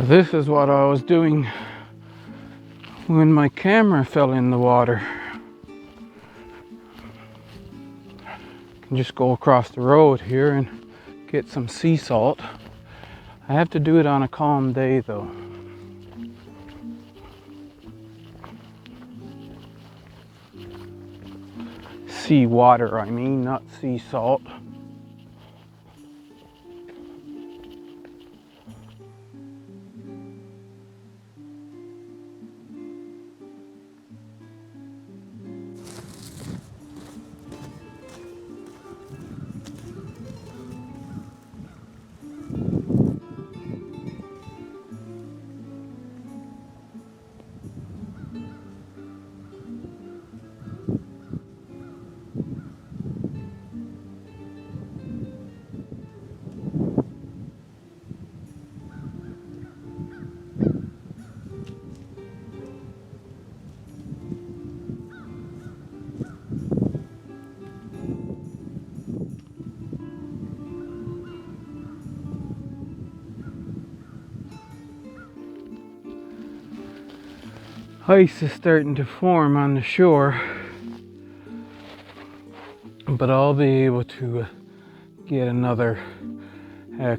This is what I was doing when my camera fell in the water. Can just go across the road here and get some sea salt. I have to do it on a calm day though. Sea water, I mean, not sea salt. Ice is starting to form on the shore, but I'll be able to get another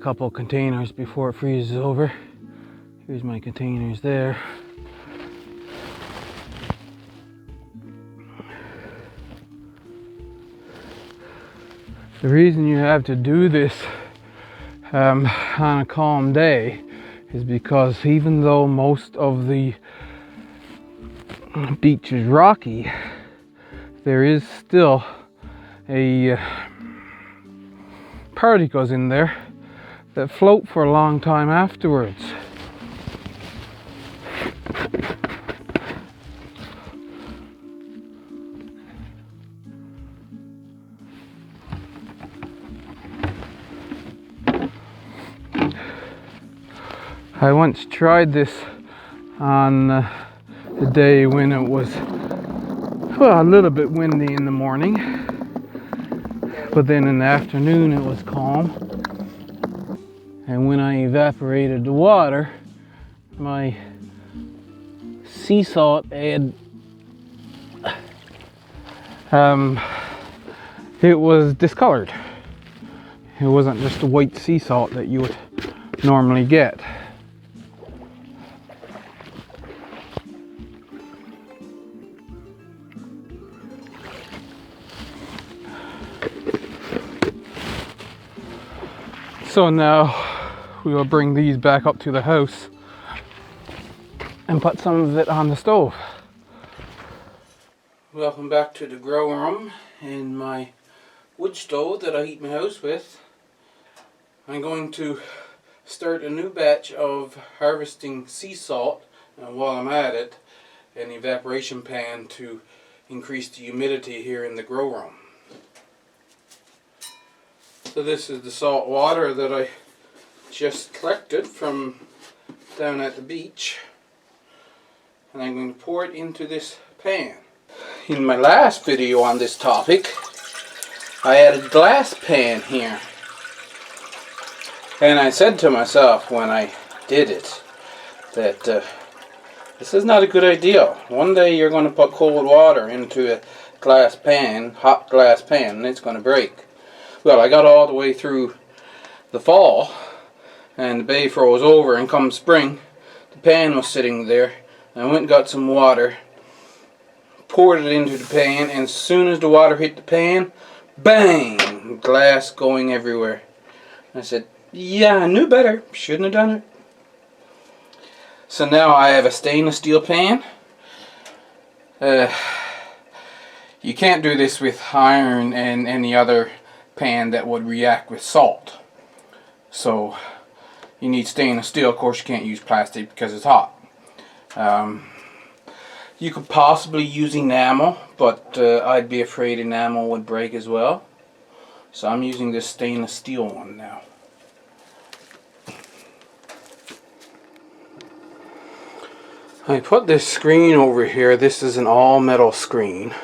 couple containers before it freezes over. Here's my containers there. The reason you have to do this on a calm day is because even though most of the beach is rocky, there is still a particles in there that float for a long time afterwards. I once tried this on the day when it was a little bit windy in the morning, but then in the afternoon it was calm. And when I evaporated the water, my sea salt had it was discolored. It wasn't just the white sea salt that you would normally get. So now we will bring these back up to the house and put some of it on the stove. Welcome back to the grow room and my wood stove that I heat my house with. I'm going to start a new batch of harvesting sea salt, and while I'm at it, an evaporation pan to increase the humidity here in the grow room. So this is the salt water that I just collected from down at the beach, and I'm going to pour it into this pan. In my last video on this topic, I had a glass pan here, and I said to myself when I did it that this is not a good idea. One day you're going to put cold water into a glass pan, hot glass pan, and it's going to break. Well, I got all the way through the fall and the bay froze over, and come spring the pan was sitting there. I went and got some water, poured it into the pan, and as soon as the water hit the pan, bang! Glass going everywhere. I said, yeah, I knew better. Shouldn't have done it. So now I have a stainless steel pan. You can't do this with iron and any other pan that would react with salt. So you need stainless steel. Of course you can't use plastic because it's hot. You could possibly use enamel, but I'd be afraid enamel would break as well. So I'm using this stainless steel one now. I put this screen over here. This is an all metal screen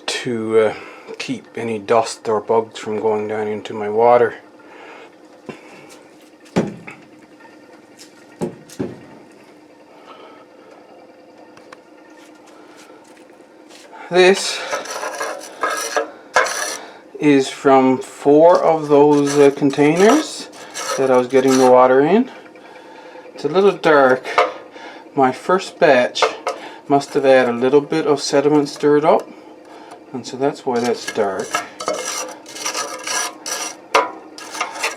to keep any dust or bugs from going down into my water. This is from 4 of those containers that I was getting the water in. It's a little dark. My first batch must have had a little bit of sediment stirred up, and so that's why that's dark.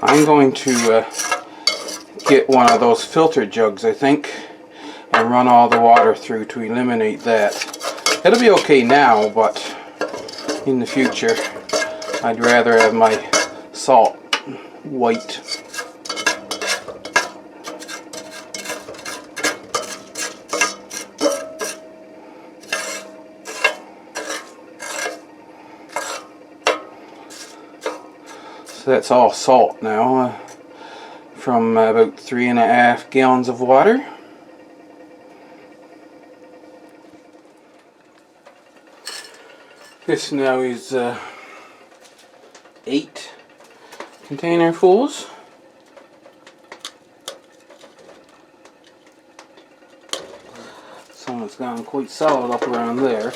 I'm going to get one of those filter jugs, I think, and run all the water through to eliminate that. It'll be okay now, but in the future I'd rather have my salt white. So that's all salt now, from about 3.5 gallons of water. This now is 8 container fulls. Some has gone quite solid up around there.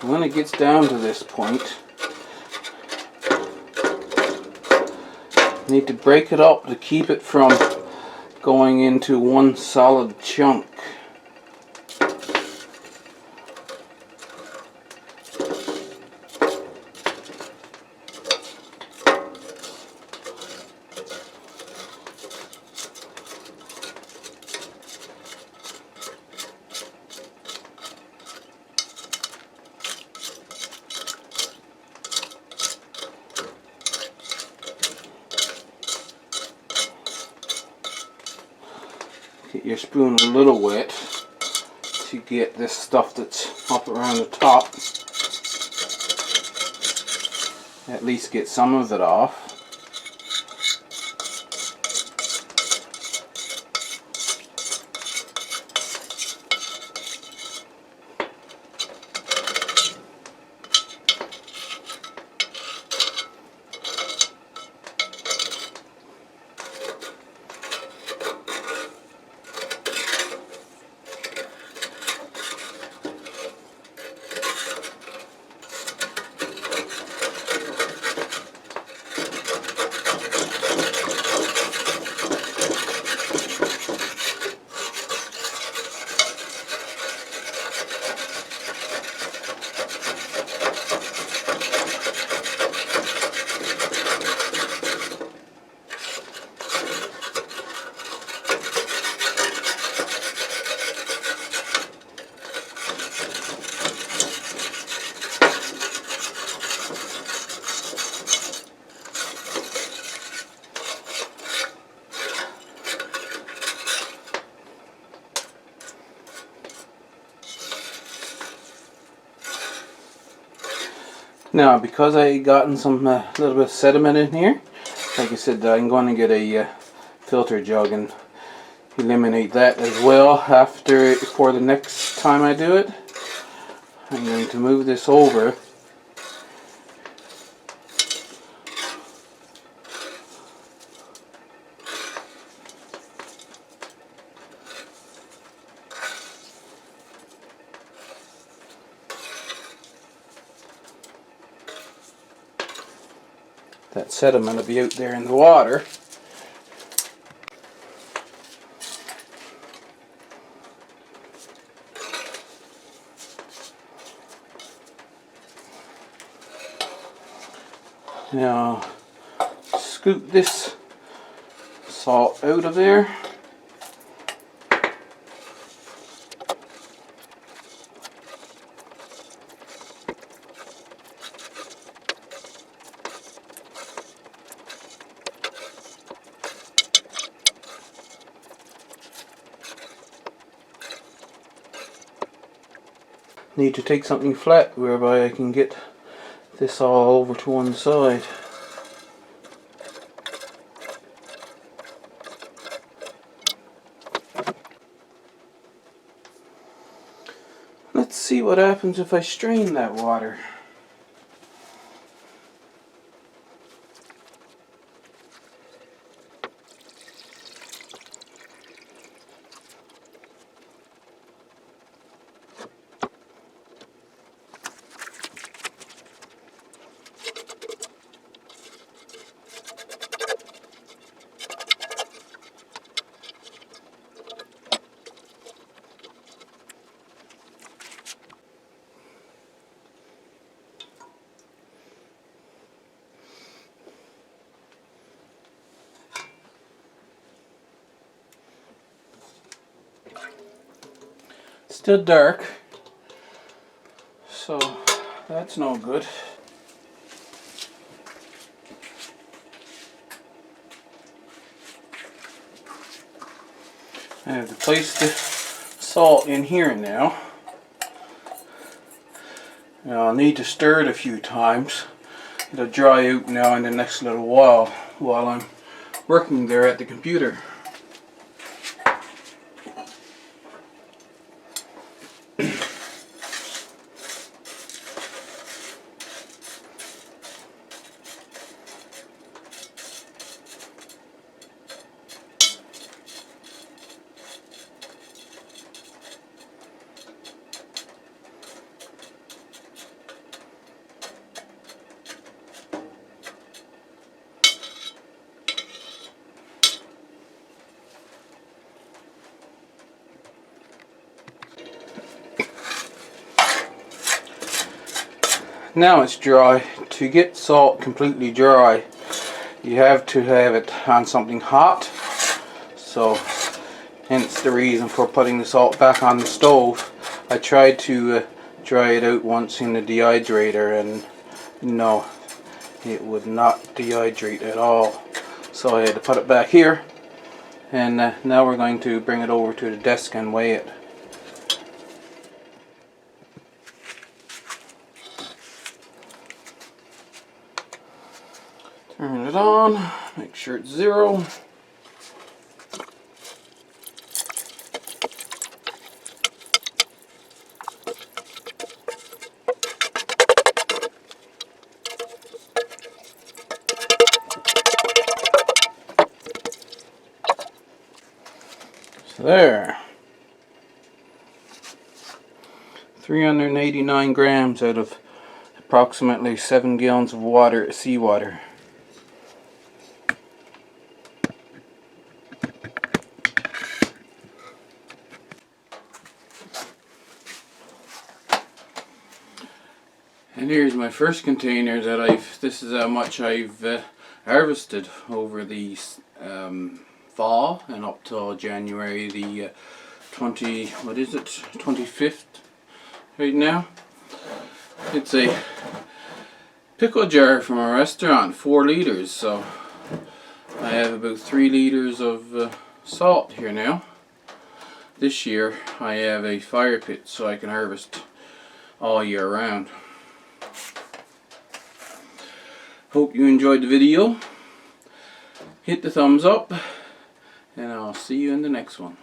And when it gets down to this point, you need to break it up to keep it from going into one solid chunk. Get your spoon a little wet to get this stuff that's up around the top. At least get some of it off. Now, because I gotten some little bit of sediment in here, like I said, I'm going to get a filter jug and eliminate that as well for the next time I do it. I'm going to move this over. That sediment will be out there in the water. Now, scoop this salt out of there. Need to take something flat whereby I can get this all over to one side. Let's see what happens if I strain that water. still dark, so that's no good. I have to place the salt in here now. Now I'll need to stir it a few times. It'll dry out now in the next little while I'm working there at the computer. Now it's dry. To get salt completely dry, you have to have it on something hot. So, hence the reason for putting the salt back on the stove. I tried to dry it out once in the dehydrator, and no, it would not dehydrate at all. So I had to put it back here, and now we're going to bring it over to the desk and weigh it. Turn it on, make sure it's 0. So there. 389 grams out of approximately 7 gallons of water, seawater. And here's my first container that this is how much I've harvested over the fall and up till January the 25th right now. It's a pickle jar from a restaurant, 4 liters, so I have about 3 liters of salt here now. This year I have a fire pit so I can harvest all year round. Hope you enjoyed the video. Hit the thumbs up, and I'll see you in the next one.